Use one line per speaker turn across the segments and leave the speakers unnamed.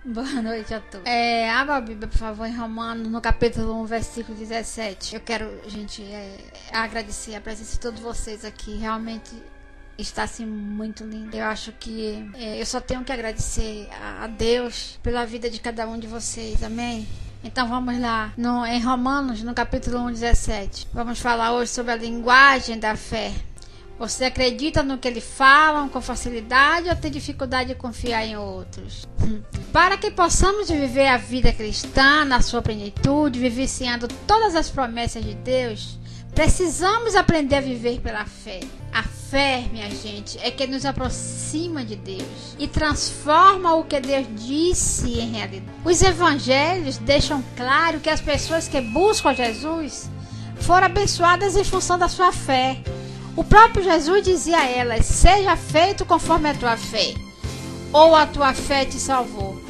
Boa noite a todos. Abra a Bíblia, por favor, em Romanos, no capítulo 1, versículo 17. Eu quero, gente, agradecer a presença de todos vocês aqui. Realmente está, assim, muito lindo. Eu acho que eu só tenho que agradecer a Deus pela vida de cada um de vocês. Amém? Então vamos lá, em Romanos, no capítulo 1, 17. Vamos falar hoje sobre a linguagem da fé. Você acredita no que eles falam com facilidade ou tem dificuldade de confiar em outros? Para que possamos viver a vida cristã na sua plenitude, vivenciando todas as promessas de Deus, precisamos aprender a viver pela fé. A fé, minha gente, é que nos aproxima de Deus e transforma o que Deus disse em realidade. Os evangelhos deixam claro que as pessoas que buscam Jesus foram abençoadas em função da sua fé. O próprio Jesus dizia a elas: seja feito conforme a tua fé, ou a tua fé te salvou.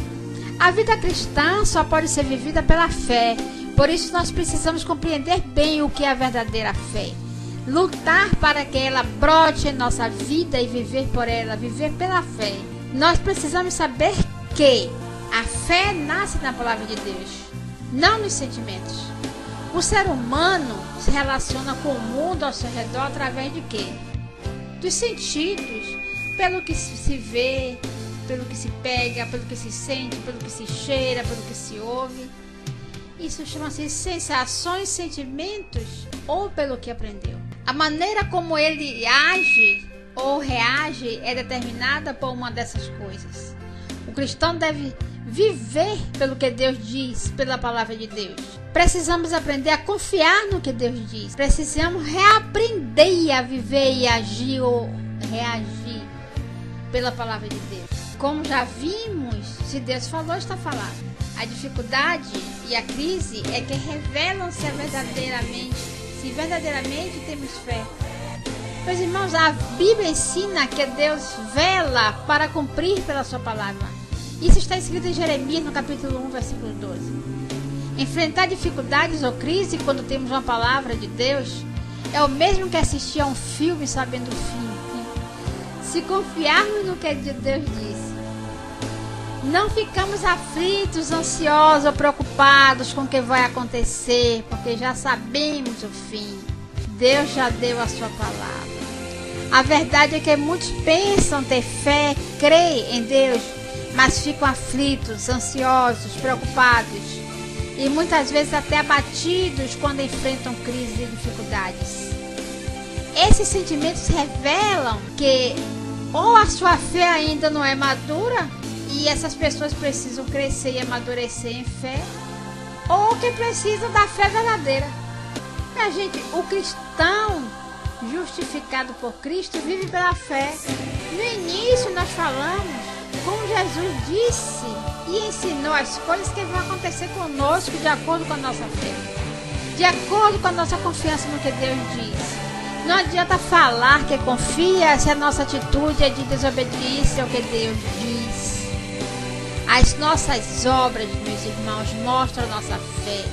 A vida cristã só pode ser vivida pela fé, por isso nós precisamos compreender bem o que é a verdadeira fé. Lutar para que ela brote em nossa vida e viver por ela, viver pela fé. Nós precisamos saber que a fé nasce na palavra de Deus, não nos sentimentos. O ser humano se relaciona com o mundo ao seu redor através de quê? Dos sentidos, pelo que se vê, pelo que se pega, pelo que se sente, pelo que se cheira, pelo que se ouve. Isso chama-se sensações, sentimentos ou pelo que aprendeu. A maneira como ele age ou reage é determinada por uma dessas coisas. O cristão deve viver pelo que Deus diz, pela palavra de Deus. Precisamos aprender a confiar no que Deus diz. Precisamos reaprender a viver e agir ou reagir pela palavra de Deus. Como já vimos, se Deus falou, está falado. A dificuldade e a crise é que revelam se verdadeiramente temos fé. Meus irmãos, a Bíblia ensina que Deus vela para cumprir pela sua palavra. Isso está escrito em Jeremias, no capítulo 1, versículo 12. Enfrentar dificuldades ou crise quando temos uma palavra de Deus é o mesmo que assistir a um filme sabendo o fim. Se confiarmos no que Deus disse, não ficamos aflitos, ansiosos ou preocupados com o que vai acontecer, porque já sabemos o fim. Deus já deu a sua palavra. A verdade é que muitos pensam ter fé, crer em Deus, mas ficam aflitos, ansiosos, preocupados e muitas vezes até abatidos quando enfrentam crises e dificuldades. Esses sentimentos revelam que ou a sua fé ainda não é madura e essas pessoas precisam crescer e amadurecer em fé, ou que precisam da fé verdadeira. Minha gente, o cristão justificado por Cristo vive pela fé. No início nós falamos como Jesus disse e ensinou as coisas que vão acontecer conosco de acordo com a nossa fé, de acordo com a nossa confiança no que Deus diz. Não adianta falar que confia se a nossa atitude é de desobediência ao que Deus diz. As nossas obras, meus irmãos, mostram a nossa fé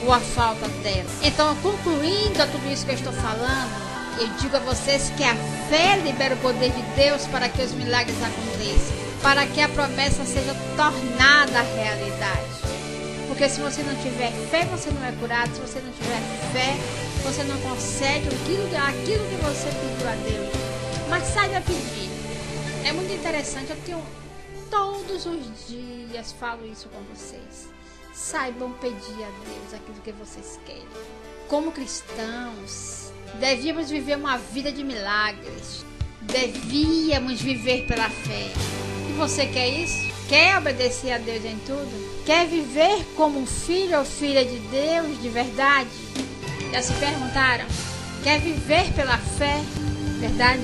ou a falta dela. Então, concluindo a tudo isso que eu estou falando, eu digo a vocês que a fé libera o poder de Deus para que os milagres aconteçam, para que a promessa seja tornada realidade. Porque se você não tiver fé, você não é curado. Se você não tiver fé, você não consegue aquilo que você pediu a Deus. Mas saiba pedir. É muito interessante, eu tenho todos os dias falo isso com vocês. Saibam pedir a Deus aquilo que vocês querem. Como cristãos, devíamos viver uma vida de milagres. Devíamos viver pela fé. E você quer isso? Quer obedecer a Deus em tudo? Quer viver como um filho ou filha de Deus de verdade? Já se perguntaram? Quer viver pela fé? Verdade?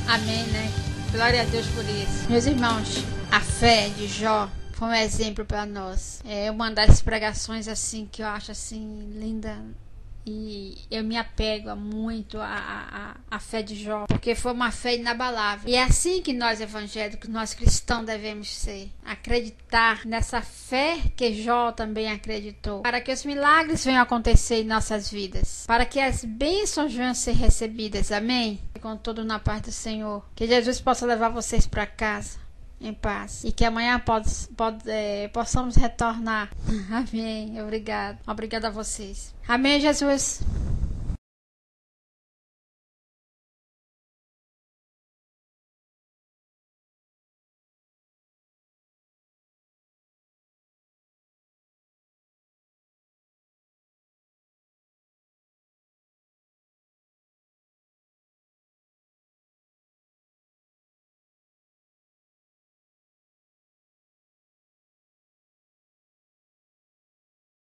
Amém, né? Glória a Deus por isso. Meus irmãos, a fé de Jó foi um exemplo para nós. É uma das pregações assim que eu acho assim linda. E eu me apego muito à fé de Jó, porque foi uma fé inabalável. E é assim que nós evangélicos, nós cristãos devemos ser. Acreditar nessa fé que Jó também acreditou. Para que os milagres venham acontecer em nossas vidas. Para que as bênçãos venham ser recebidas. Amém? Com tudo na paz do Senhor. Que Jesus possa levar vocês para casa. em paz. E que amanhã possamos retornar. Amém. Obrigada a vocês. Amém, Jesus.